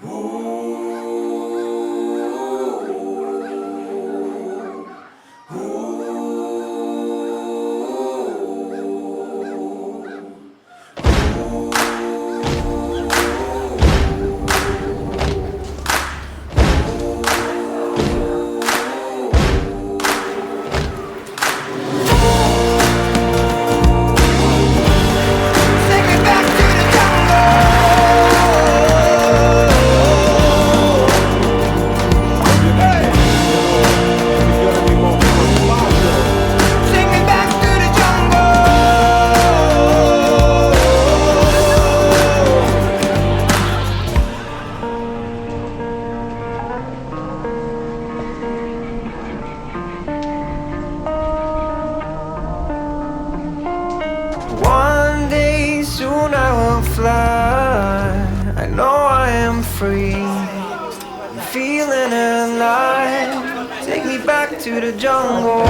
Take me back to the jungle. Take me back to the jungle. One day soon I will fly. I know I am free. I'm feeling alive. Take me back to the jungle.